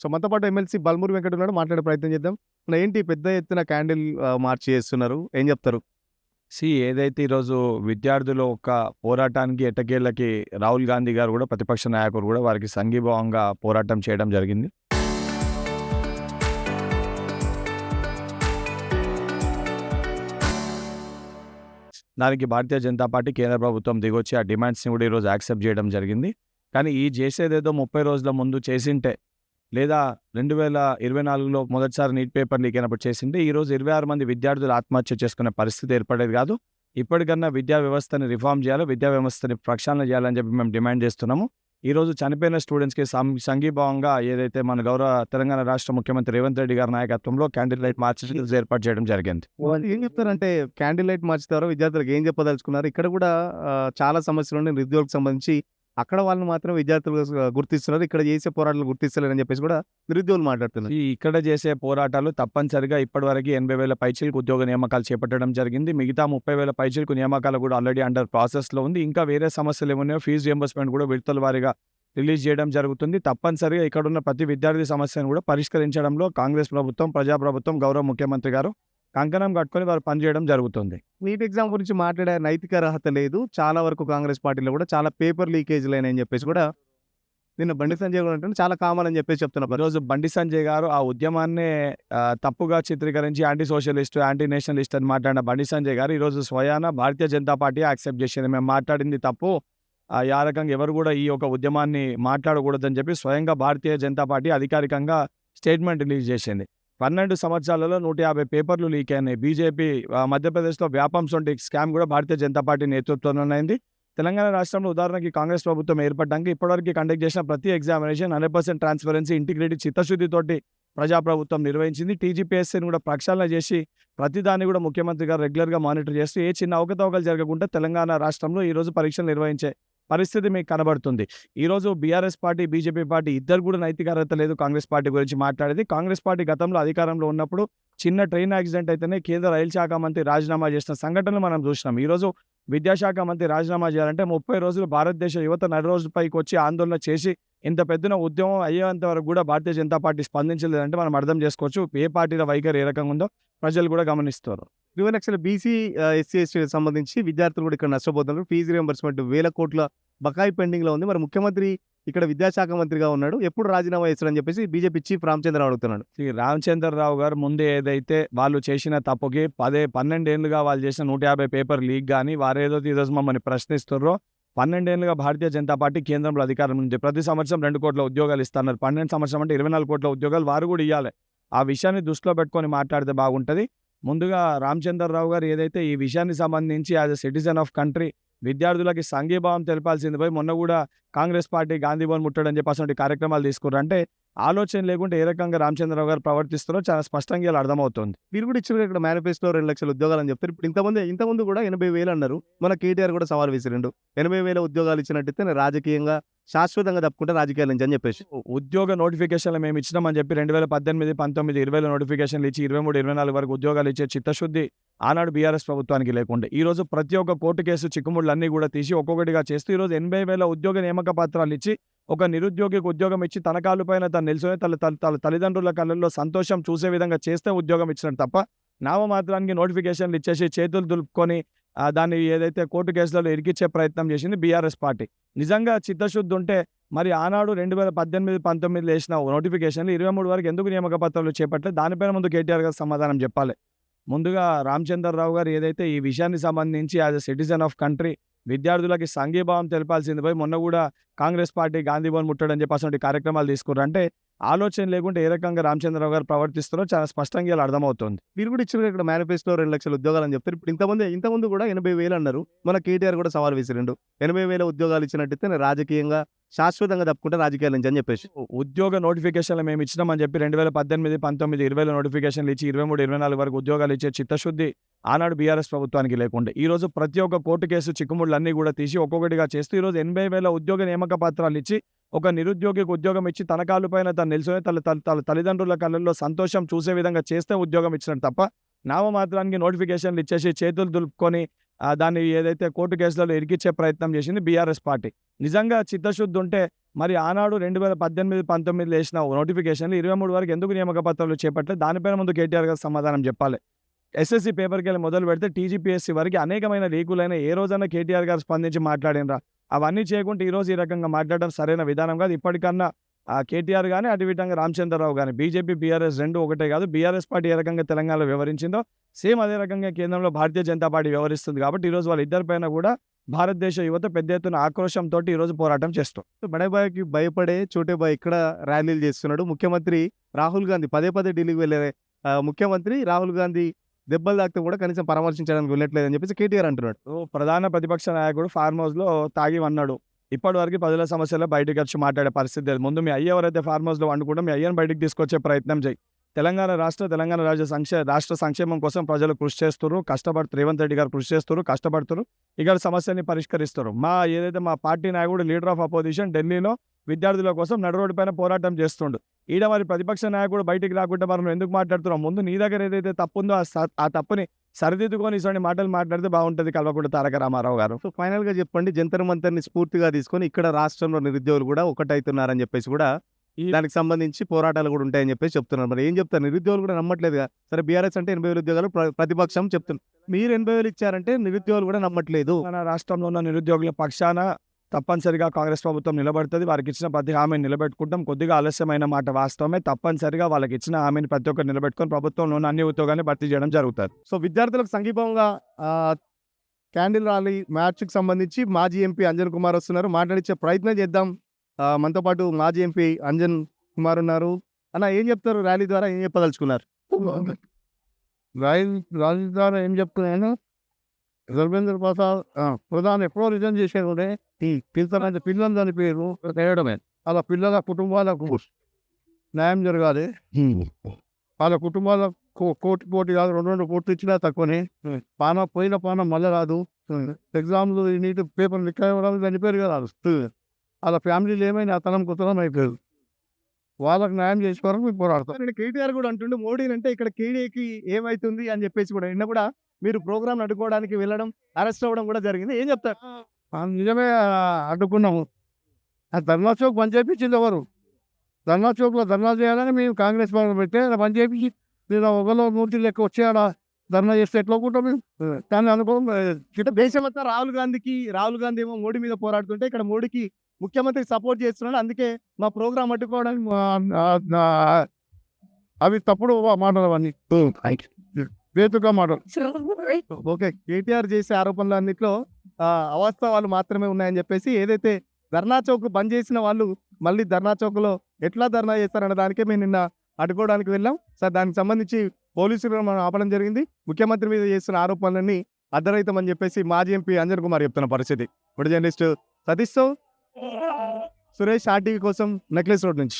So మనతో పాటు MLC Balmuri Venkat ఉన్నాడు. మాట్లాడే ప్రయత్నం చేద్దాం. ఏంటి పెద్ద ఎత్తున క్యాండిల్ మార్చ్ చేస్తున్నారు. ఏం చెప్తారు? ఏదైతే ఈరోజు విద్యార్థుల ఒక పోరాటానికి ఎట్టకేళ్ళకి రాహుల్ గాంధీ గారు కూడా ప్రతిపక్ష నాయకుడు కూడా వారికి సంఘీభావంగా పోరాటం చేయడం జరిగింది. దానికి భారతీయ జనతా పార్టీ కేంద్ర ప్రభుత్వం దిగొచ్చి ఆ డిమాండ్స్‌ని కూడా ఈరోజు యాక్సెప్ట్ చేయడం జరిగింది. కానీ ఈ చేసేదేదో 30 రోజుల ముందు చేసింటే లేదా 2024లో మొదటిసారి నీట్ పేపర్ లీక్ అయినప్పుడు చేసింటే ఈరోజు 26 మంది విద్యార్థులు ఆత్మహత్య చేసుకునే పరిస్థితి ఏర్పడేది కాదు. ఇప్పటికన్నా విద్యా వ్యవస్థని రిఫార్మ్ చేయాలి, విద్యా వ్యవస్థని ప్రక్షాళన చేయాలని చెప్పి మేము డిమాండ్ చేస్తున్నాము. ఈరోజు చనిపోయిన స్టూడెంట్స్‌కి సంఘీభావంగా ఏదైతే మన గౌరవ తెలంగాణ రాష్ట్ర ముఖ్యమంత్రి రేవంత్ రెడ్డి గారి నాయకత్వంలో క్యాండిల్ లైట్ మార్చ్ ఏర్పాటు చేయడం జరిగింది. వాళ్ళు ఏం చెప్తారంటే క్యాండిల్ లైట్ మార్చ్ ద్వారా విద్యార్థులకు ఏం చెప్పదలుచుకున్నారు? ఇక్కడ కూడా చాలా సమస్యలున్నాయి నిరుద్యోగకు సంబంధించి. అక్కడ వాళ్ళని మాత్రం విద్యార్థులుగా గుర్తిస్తున్నారు. ఇక్కడ చేసే పోరాటాలు గుర్తిస్తలేరని చెప్పేసి కూడా నిరుద్యోగులు మాట్లాడుతున్నారు. ఇక్కడ చేసే పోరాటాలు తప్పనిసరిగా ఇప్పటివరకు 80,000 పైచిలకు ఉద్యోగ నియామకాలు చేపట్టడం జరిగింది. మిగతా 30,000 పైచిలకు నియామకాలు కూడా ఆల్రెడీ అండర్ ప్రాసెస్‌లో ఉంది. ఇంకా వేరే సమస్యలు ఏమున్నాయో ఫీజు రియంబర్స్‌మెంట్ కూడా విడతల వారీగా రిలీజ్ చేయడం జరుగుతుంది. తప్పనిసరిగా ఇక్కడున్న ప్రతి విద్యార్థి సమస్యను కూడా పరిష్కరించడంలో కాంగ్రెస్ ప్రభుత్వం, ప్రజాప్రభుత్వం, గౌరవ ముఖ్యమంత్రి గారు కంకణం కట్టుకొని వారు పనిచేయడం జరుగుతుంది. నీట్ ఎగ్జామ్ గురించి మాట్లాడే నైతిక అర్హత లేదు. చాలా వరకు కాంగ్రెస్ పార్టీలో కూడా చాలా పేపర్ లీకేజ్‌లైనాయని చెప్పేసి కూడా నిన్న బండి సంజయ్ కూడా అంటుండు. చాలా కామన్ అని చెప్పేసి చెప్తున్నారు. ఈరోజు బండి సంజయ్ గారు ఆ ఉద్యమాన్నే తప్పుగా చిత్రీకరించి యాంటీ సోషలిస్ట్, యాంటీ నేషనలిస్ట్ అని మాట్లాడిన బండి సంజయ్ గారు ఈరోజు స్వయాన భారతీయ జనతా పార్టీ యాక్సెప్ట్ చేసింది. మేము మాట్లాడింది తప్పు. ఆ రకంగా ఎవరు కూడా ఈ యొక్క ఉద్యమాన్ని మాట్లాడకూడదని చెప్పి స్వయంగా భారతీయ జనతా పార్టీ అధికారికంగా స్టేట్మెంట్ రిలీజ్ చేసింది. 12 సంవత్సరాలలో 150 పేపర్లు లీక్ అయినాయి. బీజేపీ మధ్యప్రదేశ్‌లో వ్యాపమ్స్ వంటి స్కామ్ కూడా భారతీయ జనతా పార్టీ నేతృత్వంలోనే అయింది. తెలంగాణ రాష్ట్రంలో ఉదాహరణకి కాంగ్రెస్ ప్రభుత్వం ఏర్పడడానికి ఇప్పటివరకు కండక్ట్ చేసిన ప్రతి ఎగ్జామినేషన్ 100% ట్రాన్స్పరెన్సీ, ఇంటిగ్రిటీ, చిత్తశుద్ధితోటి ప్రజాప్రభుత్వం నిర్వహించింది. టీజీపీఎస్సీని కూడా ప్రక్షాళన చేసి ప్రతిదాన్ని కూడా ముఖ్యమంత్రి గారు రెగ్యులర్‌గా మానిటర్ చేస్తూ ఏ చిన్న అవకతవకలు జరగకుండా తెలంగాణ రాష్ట్రంలో ఈరోజు పరీక్షలు నిర్వహించే పరిస్థితి మీకు కనబడుతుంది. ఈరోజు బీఆర్ఎస్ పార్టీ, బీజేపీ పార్టీ ఇద్దరు కూడా నైతిక అర్హత లేదు కాంగ్రెస్ పార్టీ గురించి మాట్లాడేది. కాంగ్రెస్ పార్టీ గతంలో అధికారంలో ఉన్నప్పుడు చిన్న ట్రైన్ యాక్సిడెంట్ అయితేనే కేంద్ర రైలు శాఖ మంత్రి రాజీనామా చేసిన సంఘటనలు మనం చూసినాం. ఈరోజు విద్యాశాఖ మంత్రి రాజీనామా చేయాలంటే 30 రోజులు భారతదేశ యువత నడి రోజు పైకి వచ్చి ఆందోళన చేసి ఇంత పెద్దన ఉద్యమం అయ్యేంత వరకు కూడా భారతీయ జనతా పార్టీ స్పందించలేదంటే మనం అర్థం చేసుకోవచ్చు ఏ పార్టీల వైఖరి ఏ రకంగా ఉందో ప్రజలు కూడా గమనిస్తారు. 20 లక్షల బీసీ, ఎస్సీ, ఎస్టీలకు సంబంధించి విద్యార్థులు కూడా ఇక్కడ నష్టపోతున్నారు. ఫీజు రియంబర్స్‌మెంట్ వేల కోట్ల బకాయి పెండింగ్‌లో ఉంది. మరి ముఖ్యమంత్రి ఇక్కడ విద్యాశాఖ మంత్రిగా ఉన్నాడు. ఎప్పుడు రాజీనామా చేస్తాడని చెప్పేసి బీజేపీ చీఫ్ రామచంద్రరావు అడుగుతున్నాడు. రామచంద్రరావు గారు ముందే ఏదైతే వాళ్ళు చేసిన తప్పుకి 12 ఏళ్లుగా వాళ్ళు చేసిన 150 పేపర్ లీక్ గాని వారేదో ఈరోజు మమ్మల్ని ప్రశ్నిస్తున్నారో 12 ఏళ్లుగా భారతీయ జనతా పార్టీ కేంద్రంలో అధికారం ఉంది. ప్రతి సంవత్సరం 2 కోట్ల ఉద్యోగాలు ఇస్తున్నారు. 12 సంవత్సరం అంటే 24 కోట్ల ఉద్యోగాలు వారు కూడా ఇవ్వాలి. ఆ విషయాన్ని దృష్టిలో పెట్టుకొని మాట్లాడితే బాగుంటది. ముందుగా రామచంద్రరావు గారు ఏదైతే ఈ విషయాన్ని సంబంధించి as a citizen of country విద్యార్థులకి సంఘీభావం తెలపాల్సింది పోయి మొన్న కూడా కాంగ్రెస్ పార్టీ గాంధీ భవన్ ముట్టడని చెప్పి అటువంటి కార్యక్రమాలు తీసుకుర్రు. అంటే ఆలోచన లేకుంటే ఏ రకంగా రామచంద్రరావు గారు ప్రవర్తిస్తారో చాలా స్పష్టంగా ఇలా అర్థమవుతుంది. మీరు కూడా ఇచ్చిన ఇక్కడ మేనిఫెస్టోలో 2 లక్షల ఉద్యోగాలు అని చెప్తారు. ఇప్పుడు ఇంతకుముందు కూడా 80,000 అన్నారు. మన కేటీఆర్ కూడా సవాల్ విసిరిండు. 80,000 ఉద్యోగాలు ఇచ్చినట్టయితే రాజకీయంగా శాశ్వతంగా తప్పుకుంటే రాజకీయాల నుంచి అని చెప్పేసి. ఉద్యోగ నోటిఫికేషన్లు మేము ఇచ్చినామని చెప్పి 2018, 19, 20లో నోటిఫికేషన్లు ఇచ్చి 23, 24 వరకు ఉద్యోగాలు ఇచ్చే చిత్తశుద్ధి ఆనాడు బీఆర్ఎస్ ప్రభుత్వానికి లేకుండే. ఈరోజు ప్రతి ఒక్క కోర్టు కేసు చిక్కుముళ్ళన్నీ కూడా తీసి ఒక్కొక్కటిగా చేస్తూ ఈరోజు 80,000 ఉద్యోగ నియామక పత్రాలు ఇచ్చి ఒక నిరుద్యోగికి ఉద్యోగం ఇచ్చి తన కాళ్ళ పైన తను నిల్చొని తన తల్లిదండ్రుల కళ్ళల్లో సంతోషం చూసే విధంగా చేస్తే ఉద్యోగం ఇచ్చినట్టు తప్ప నామమాత్రానికి నోటిఫికేషన్లు ఇచ్చేసి చేతులు దులుపుకొని దాన్ని ఏదైతే కోర్టు కేసులలో ఇరికిచ్చే ప్రయత్నం చేసింది బీఆర్ఎస్ పార్టీ. నిజంగా చిత్తశుద్ధి ఉంటే మరి ఆనాడు 2018, 19లో వేసిన నోటిఫికేషన్లు 23 వరకు ఎందుకు నియామక పత్రాలు చేపట్టలేదు? దానిపైన ముందు కేటీఆర్ గారు సమాధానం చెప్పాలి. ముందుగా రామచంద్రరావు గారు ఏదైతే ఈ విషయాన్ని సంబంధించి as a citizen of country విద్యార్థులకి సంఘీభావం తెలపాల్సింది పోయి మొన్న కూడా కాంగ్రెస్ పార్టీ గాంధీ భవన్ ముట్టడని చెప్పి అటువంటి కార్యక్రమాలు తీసుకుర్రు. అంటే ఆలోచన లేకుంటే ఏ రకంగా రామచంద్రరావు గారు ప్రవర్తిస్తారో చాలా స్పష్టంగా ఇలా అర్థమవుతుంది. మీరు కూడా ఇచ్చిన ఇక్కడ మేనిఫెస్టోలో 2 లక్షల ఉద్యోగాలు అని చెప్తారు. ఇప్పుడు ఇంతకుముందు కూడా 80,000 అన్నారు. మన కేటీఆర్ కూడా సవాల్ విసిరిండు. 80,000 ఉద్యోగాలు ఇచ్చినట్టయితే రాజకీయంగా శాశ్వతంగా తప్పుకుంటే రాజకీయాల నుంచి అని చెప్పేసి. ఉద్యోగ నోటిఫికేషన్లు మేము ఇచ్చినామని చెప్పి 2018, 19, 20లో నోటిఫికేషన్లు ఇచ్చి 23, 24 వరకు ఉద్యోగాలు ఇచ్చే చిత్తశుద్ధి ఆనాడు బీఆర్ఎస్ ప్రభుత్వానికి లేకుండే. ఈరోజు ప్రతి ఒక్క కోర్టు కేసు చిక్కుముళ్ళన్నీ కూడా తీసి ఒక్కొక్కటిగా చేస్తూ ఈరోజు 80,000 ఉద్యోగ నియామక పత్రాలు ఇచ్చి ఒక నిరుద్యోగికి ఉద్యోగం ఇచ్చి తన కాళ్ళ పైన తను నిల్చొని తన తల్లిదండ్రుల కళ్ళల్లో సంతోషం చూసే విధంగా చేస్తే ఉద్యోగం ఇచ్చినట్టు తప్ప నామమాత్రానికి నోటిఫికేషన్లు ఇచ్చేసి చేతులు దులుపుకొని దాన్ని ఏదైతే కోర్టు కేసులలో ఇరికిచ్చే ప్రయత్నం చేసింది బీఆర్ఎస్ పార్టీ. నిజంగా చిత్తశుద్ధి ఉంటే మరి ఆనాడు 2018, 19 వేసిన నోటిఫికేషన్లు 23 వరకు ఎందుకు నియామక పత్రాలు చేపట్టలేదు? దానిపైన ముందు కేటీఆర్ గారు సమాధానం చెప్పాలి. ఎస్ఎస్సీ పేపర్‌కెళ్ళి మొదలు పెడితే టీజీపీఎస్సీ వరకు అనేకమైన లీకులైన ఏ రోజన్నా కేటీఆర్ గారు స్పందించి మాట్లాడినరా? అవన్నీ చేయకుండా ఈరోజు ఈ రకంగా మాట్లాడడం సరైన విధానం కాదు. ఇప్పటికన్నా కేటీఆర్ గాని, అటు విధంగా రామచంద్రరావు గాని బీజేపీ, బీఆర్ఎస్ 2 ఒకటే కాదు. బీఆర్ఎస్ పార్టీ ఏ రకంగా తెలంగాణలో వ్యవహరించిందో సేమ్ అదే రకంగా కేంద్రంలో భారతీయ జనతా పార్టీ వ్యవహరిస్తుంది కాబట్టి ఈరోజు వాళ్ళిద్దరి పైన కూడా భారతదేశ యువత పెద్ద ఎత్తున ఆక్రోశంతోటి ఈరోజు పోరాటం చేస్తుంది. బడే బాయ్‌కి భయపడే చోటే బాయ్ ఇక్కడ ర్యాలీలు చేస్తున్నాడు. ముఖ్యమంత్రి రాహుల్ గాంధీ పదే పదే ఢిల్లీకి వెళ్ళే ముఖ్యమంత్రి రాహుల్ గాంధీ దెబ్బలు తాకితే కూడా కనీసం పరామర్శించడానికి వెళ్ళట్లేదని చెప్పేసి కేటీఆర్ అంటున్నాడు. ప్రధాన ప్రతిపక్ష నాయకుడు ఫార్మ్ హౌస్‌లో తాగి వన్నాడు. ఇప్పటివరకు ప్రజల సమస్యలు బయటకొచ్చి మాట్లాడే పరిస్థితి లేదు. ముందు మీ అయ్య ఎవరైతే ఫార్మ్ హౌస్‌లో వండుకుంటో మీ అయ్యని బయటికి తీసుకొచ్చే ప్రయత్నం చేయి. తెలంగాణ రాష్ట్ర సంక్షేమం కోసం ప్రజలు కృషి చేస్తుర్రు, కష్టపడుతున్నారు. రేవంత్ రెడ్డి గారు కృషి చేస్తుర్రు, కష్టపడుతుర్రు. ఇక్కడ సమస్యని పరిష్కరిస్తుర్రు. ఏదైతే మా పార్టీ నాయకుడు లీడర్ ఆఫ్ అపోజిషన్ ఢిల్లీలో విద్యార్థుల కోసం నడు రోడ్డు పైన పోరాటం చేస్తుండు. ఈడ మరి ప్రతిపక్ష నాయకుడు బయటికి రాకుండా మనం ఎందుకు మాట్లాడుతున్నాం? ముందు నీ దగ్గర ఏదైతే తప్పుందో ఆ తప్పుని సరిదిద్దుకొని ఇటువంటి మాటలు మాట్లాడితే బాగుంటది కల్వకుంట్ల తారక రామారావు గారు. సో ఫైనల్‌గా చెప్పండి, జంతర్ మంతర్‌ని స్ఫూర్తిగా తీసుకొని ఇక్కడ రాష్ట్రంలో నిరుద్యోగులు కూడా ఒకటైతున్నారని చెప్పేసి కూడా దానికి సంబంధించి పోరాటాలు కూడా ఉంటాయని చెప్పేసి చెప్తున్నారు. మరి ఏం చెప్తారు? నిరుద్యోగులు కూడా నమ్మట్లేదుగా. సరే బీఆర్ఎస్ అంటే 80,000 ఉద్యోగాలు ప్రతిపక్షం చెప్తున్నారు. మీరు 80,000 ఇచ్చారంటే నిరుద్యోగులు కూడా నమ్మట్లేదు. మన రాష్ట్రంలో ఉన్న నిరుద్యోగుల పక్షాన తప్పనిసరిగా కాంగ్రెస్ ప్రభుత్వం నిలబడుతుంది. వారికి ఇచ్చిన ప్రతి హామీని నిలబెట్టుకుంటాం. కొద్దిగా ఆలస్యమైన మాట వాస్తవమే. తప్పనిసరిగా వాళ్ళకి ఇచ్చిన హామీని ప్రతి ఒక్కరు నిలబెట్టుకొని ప్రభుత్వంలో ఉన్న అన్ని ఉద్యోగాన్ని భర్తీ చేయడం జరుగుతుంది. సో విద్యార్థులకు సంఘీభావంగా క్యాండిల్ ర్యాలీ మ్యాచ్‌కి సంబంధించి మాజీ ఎంపీ అంజన్ కుమార్ వస్తున్నారు. మాట్లాడించే ప్రయత్నం చేద్దాం. మనతో పాటు మాజీ ఎంపీ అంజన్ కుమార్ ఉన్నారు. అన్న ఏం చెప్తారు? ర్యాలీ ద్వారా ఏం చెప్పదలుచుకున్నారు? ర్యాలీ ద్వారా ఏం చెప్తున్నాను, ధర్మేంద్ర ప్రసాద్ ప్రధాని ఎప్పుడో రిజైన్ చేశారు. పిల్లలు చనిపోయారు తేయడమే. అలా పిల్లల కుటుంబాలకు న్యాయం జరగాలి. వాళ్ళ కుటుంబాల కోటి కాదు, 2 కోట్లు ఇచ్చినా తక్కువనే. పోయిన పానం మళ్ళీ రాదు. ఎగ్జామ్లు నీటి పేపర్ లిక్క ఇవ్వడానికి చనిపోయారు కదా. వాళ్ళ ఫ్యామిలీలు ఏమైనా అతనం కుతనం అయిపోయారు. వాళ్ళకి న్యాయం చేసే వరకు మేము పోరాడతాం. ఇక్కడ కేటీఆర్ కూడా అంటుండే మోడీని అంటే ఇక్కడ కేడీకి ఏమైతుంది అని చెప్పేసి కూడా నిన్న కూడా మీరు ప్రోగ్రామ్ అడ్డుకోవడానికి వెళ్ళడం, అరెస్ట్ అవ్వడం కూడా జరిగింది. ఏం చెప్తారు? నిజమే అడ్డుకున్నాము. ఆ ధర్నా చౌక్ బంద్ చేయించింది ఎవరు? ధర్నా చౌక్లో ధర్నా చేయాలని మేము కాంగ్రెస్ వాళ్ళు పెడితే బంద్ చేయించి నేను ఒకలో 100 లెక్క వచ్చి ఆడ ధర్నా చేస్తే ఎట్లా ఒప్పుకుంటాం మేము? కానీ అనుకోవడం ఇట్లా దేశమంతా రాహుల్ గాంధీ ఏమో మోడీ మీద పోరాడుతుంటే ఇక్కడ మోడీకి ముఖ్యమంత్రి సపోర్ట్ చేస్తున్నాడు. అందుకే మా ప్రోగ్రామ్ అడ్డుకోవడానికి అవి తప్పుడు మాటలు అవన్నీ, బేతుగా మాటలు. ఓకే, కేటీఆర్ చేసే ఆరోపణలన్నిట్లో అవాస్తవాలు మాత్రమే ఉన్నాయని చెప్పేసి ఏదైతే ధర్నా చౌక్ బంద్ చేసిన వాళ్ళు మళ్ళీ ధర్నా చౌక్లో ఎట్లా ధర్నా చేస్తారన్న దానికే మేము నిన్న అడ్డుకోవడానికి వెళ్ళాం. సార్ దానికి సంబంధించి పోలీసులు మనం ఆపడం జరిగింది. ముఖ్యమంత్రి మీద చేస్తున్న ఆరోపణలన్నీ అర్ధరహితమని చెప్పేసి మాజీ ఎంపీ అంజన్ కుమార్ చెప్తున్న పరిస్థితి. ఇప్పుడు జర్నలిస్ట్ సతీష్తో సురేష్ ఆర్టీవీ కోసం నెక్లెస్ రోడ్ నుంచి.